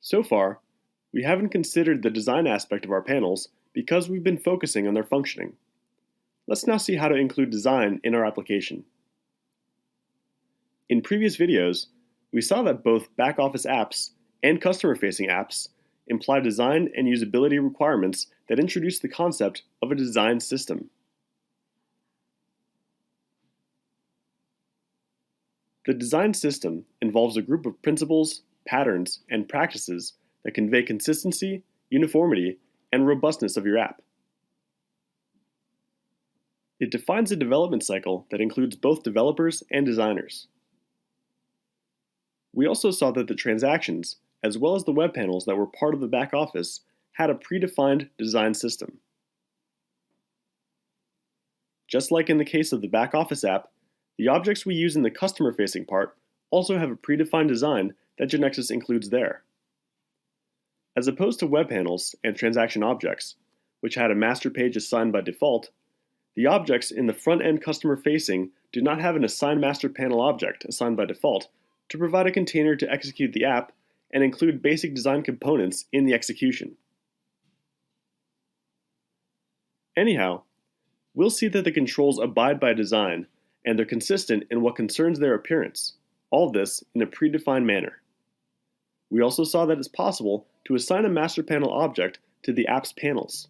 So far, we haven't considered the design aspect of our panels because we've been focusing on their functioning. Let's now see how to include design in our application. In previous videos, we saw that both back-office apps and customer-facing apps imply design and usability requirements that introduce the concept of a design system. The design system involves a group of principles, patterns, and practices that convey consistency, uniformity, and robustness of your app. It defines a development cycle that includes both developers and designers. We also saw that the transactions, as well as the web panels that were part of the back office, had a predefined design system. Just like in the case of the back office app, the objects we use in the customer-facing part also have a predefined design that GeneXus includes there. As opposed to web panels and transaction objects, which had a master page assigned by default, the objects in the front-end customer-facing do not have an assigned master panel object assigned by default to provide a container to execute the app and include basic design components in the execution. Anyhow, we'll see that the controls abide by design and they're consistent in what concerns their appearance, all this in a predefined manner. We also saw that it's possible to assign a master panel object to the app's panels.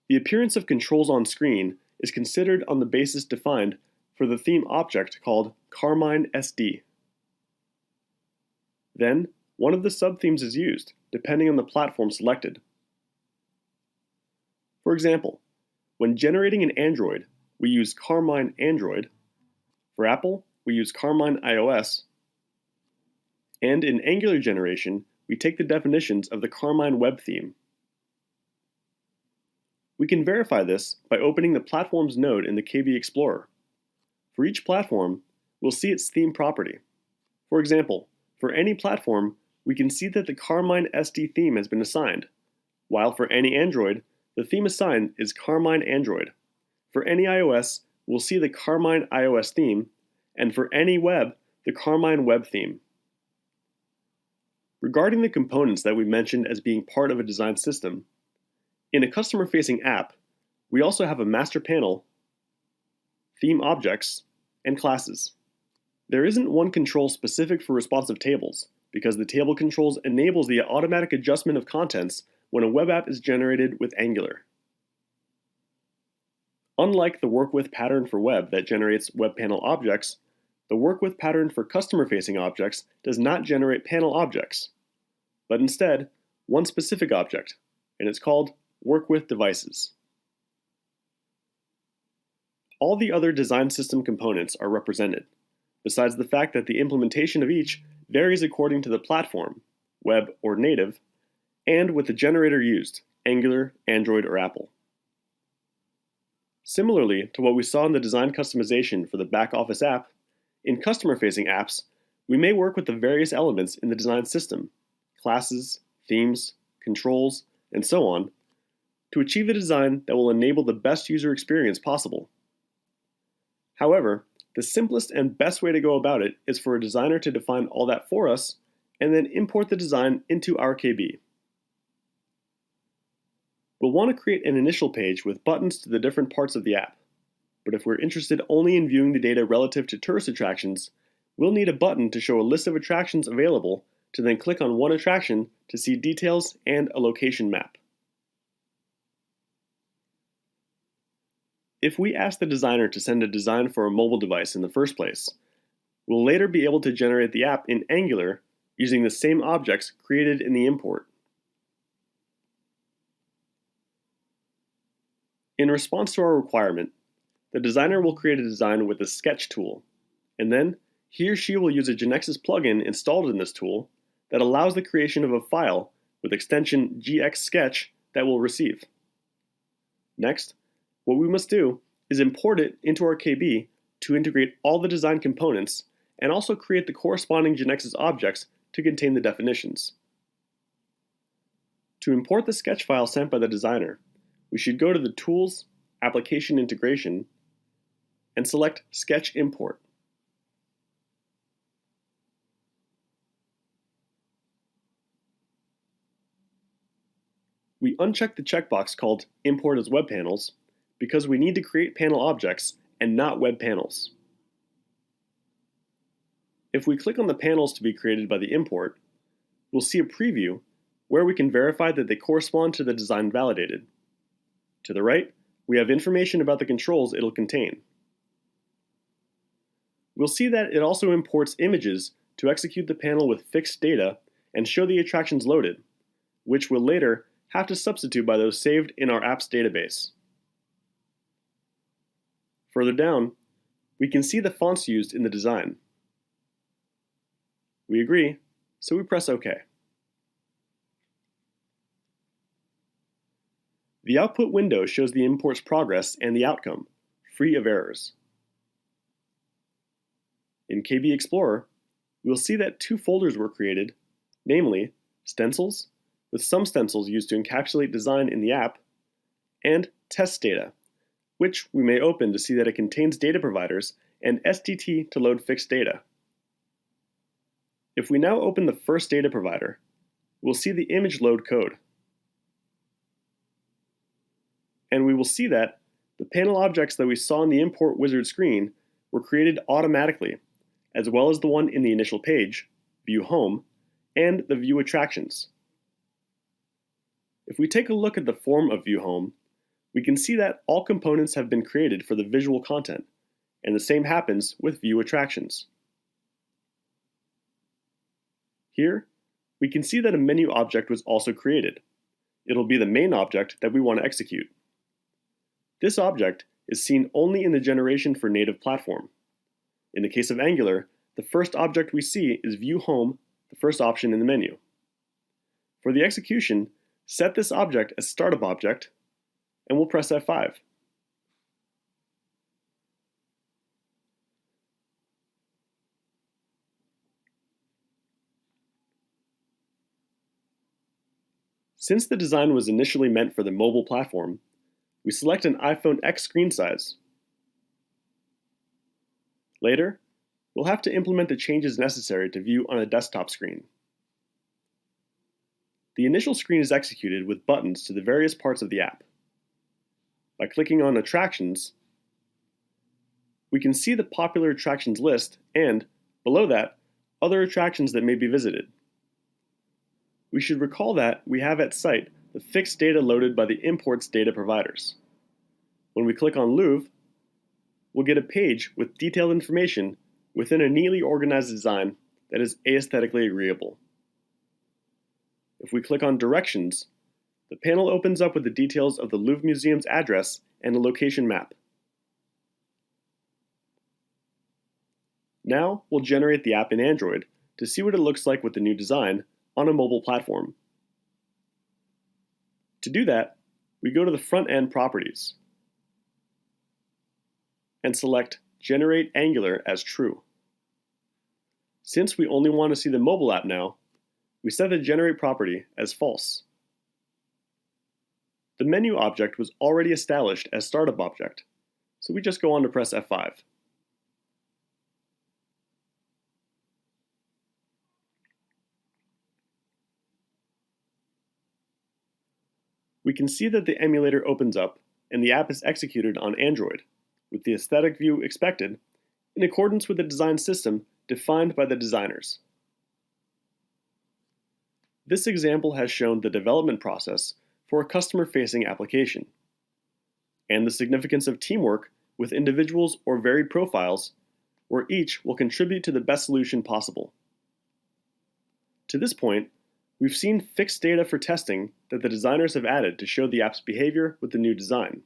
The appearance of controls on screen is considered on the basis defined for the theme object called Carmine SD. Then, one of the subthemes is used, depending on the platform selected. For example, when generating an Android, we use Carmine Android. For Apple, we use Carmine iOS. And in Angular generation, we take the definitions of the Carmine web theme. We can verify this by opening the Platforms node in the KB Explorer. For each platform, we'll see its theme property. For example, for any platform, we can see that the Carmine SD theme has been assigned, while for any Android, the theme assigned is Carmine Android. For any iOS, we'll see the Carmine iOS theme, and for any web, the Carmine web theme. Regarding the components that we mentioned as being part of a design system, in a customer-facing app, we also have a master panel, theme objects, and classes. There isn't one control specific for responsive tables, because the table controls enables the automatic adjustment of contents when a web app is generated with Angular. Unlike the work with pattern for web that generates web panel objects, the work with pattern for customer-facing objects does not generate panel objects, but instead one specific object, and it's called work with devices. All the other design system components are represented, besides the fact that the implementation of each varies according to the platform, web or native, and with the generator used, Angular, Android, or Apple. Similarly to what we saw in the design customization for the back office app, in customer-facing apps, we may work with the various elements in the design system, classes, themes, controls, and so on, to achieve a design that will enable the best user experience possible. However, the simplest and best way to go about it is for a designer to define all that for us and then import the design into our KB. We'll want to create an initial page with buttons to the different parts of the app, but if we're interested only in viewing the data relative to tourist attractions, we'll need a button to show a list of attractions available to then click on one attraction to see details and a location map. If we ask the designer to send a design for a mobile device in the first place, we'll later be able to generate the app in Angular using the same objects created in the import. In response to our requirement, the designer will create a design with the Sketch tool, and then he or she will use a GeneXus plugin installed in this tool that allows the creation of a file with extension GXsketch that we'll receive. Next, what we must do is import it into our KB to integrate all the design components and also create the corresponding GeneXus objects to contain the definitions. To import the sketch file sent by the designer, we should go to the Tools, Application Integration, and select Sketch Import. We uncheck the checkbox called Import as Web Panels because we need to create panel objects and not web panels. If we click on the panels to be created by the import, we'll see a preview where we can verify that they correspond to the design validated. To the right, we have information about the controls it'll contain. We'll see that it also imports images to execute the panel with fixed data and show the attractions loaded, which we'll later have to substitute by those saved in our apps database. Further down, we can see the fonts used in the design. We agree, so we press OK. The output window shows the import's progress and the outcome, free of errors. In KB Explorer, we'll see that two folders were created, namely stencils, with some stencils used to encapsulate design in the app, and test data, which we may open to see that it contains data providers and SDT to load fixed data. If we now open the first data provider, we'll see the image load code. And we will see that the panel objects that we saw in the import wizard screen were created automatically, as well as the one in the initial page, View Home, and the View Attractions. If we take a look at the form of View Home, we can see that all components have been created for the visual content, and the same happens with View Attractions. Here, we can see that a menu object was also created. It'll be the main object that we want to execute. This object is seen only in the generation for native platform. In the case of Angular, the first object we see is View Home, the first option in the menu. For the execution, set this object as Startup Object, and we'll press F5. Since the design was initially meant for the mobile platform, we select an iPhone X screen size. Later, we'll have to implement the changes necessary to view on a desktop screen. The initial screen is executed with buttons to the various parts of the app. By clicking on Attractions, we can see the popular attractions list and, below that, other attractions that may be visited. We should recall that we have at site the fixed data loaded by the import's data providers. When we click on Louvre, we'll get a page with detailed information within a neatly organized design that is aesthetically agreeable. If we click on Directions, the panel opens up with the details of the Louvre Museum's address and a location map. Now we'll generate the app in Android to see what it looks like with the new design on a mobile platform. To do that, we go to the front-end properties and select Generate Angular as True. Since we only want to see the mobile app now, we set the Generate property as False. The menu object was already established as Startup Object, so we just go on to press F5. We can see that the emulator opens up and the app is executed on Android, with the aesthetic view expected, in accordance with the design system defined by the designers. This example has shown the development process for a customer-facing application, and the significance of teamwork with individuals or varied profiles, where each will contribute to the best solution possible. To this point, we've seen fixed data for testing that the designers have added to show the app's behavior with the new design.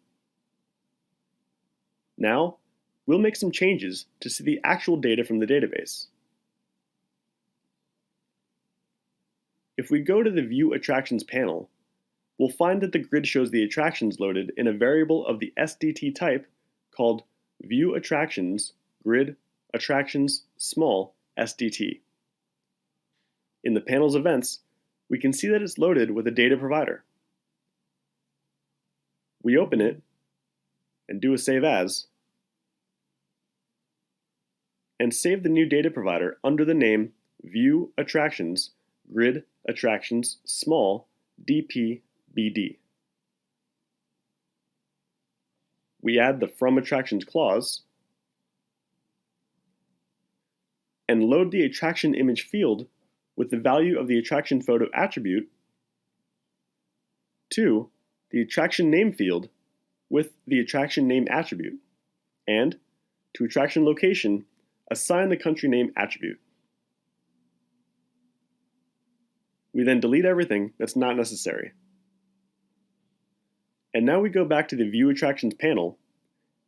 Now, we'll make some changes to see the actual data from the database. If we go to the View Attractions panel, we'll find that the grid shows the attractions loaded in a variable of the SDT type called View Attractions Grid Attractions Small SDT. In the panel's events, we can see that it's loaded with a data provider. We open it and do a Save As, and save the new data provider under the name View Attractions Grid Attractions Small DP BD. We add the From Attractions clause and load the attraction image field with the value of the attraction photo attribute to the attraction name field with the attraction name attribute, and to attraction location, assign the country name attribute. We then delete everything that's not necessary. And now we go back to the View Attractions panel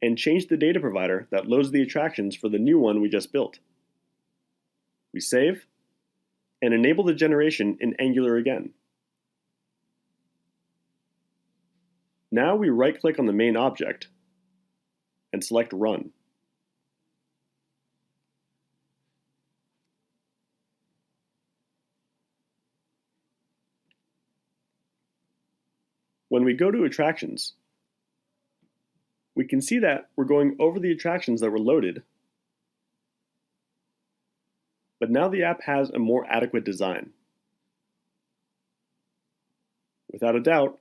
and change the data provider that loads the attractions for the new one we just built. We save and enable the generation in Angular again. Now we right-click on the main object and select Run. When we go to Attractions, we can see that we're going over the attractions that were loaded, but now the app has a more adequate design. Without a doubt,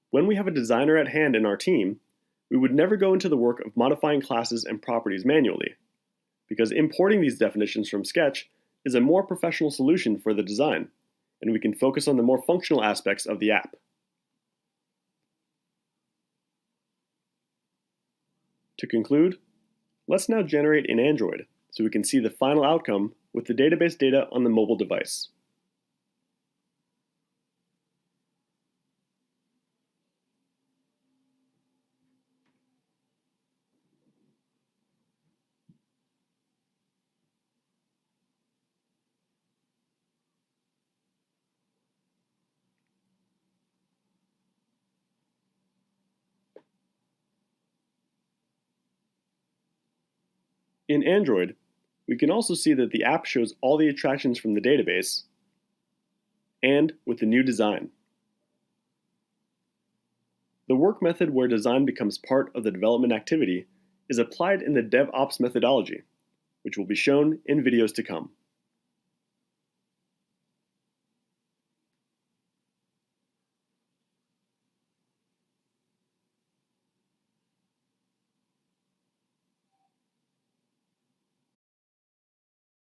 when we have a designer at hand in our team, we would never go into the work of modifying classes and properties manually, because importing these definitions from Sketch is a more professional solution for the design, and we can focus on the more functional aspects of the app. To conclude, let's now generate in Android so we can see the final outcome with the database data on the mobile device. In Android, we can also see that the app shows all the attractions from the database and with the new design. The work method where design becomes part of the development activity is applied in the DevOps methodology, which will be shown in videos to come.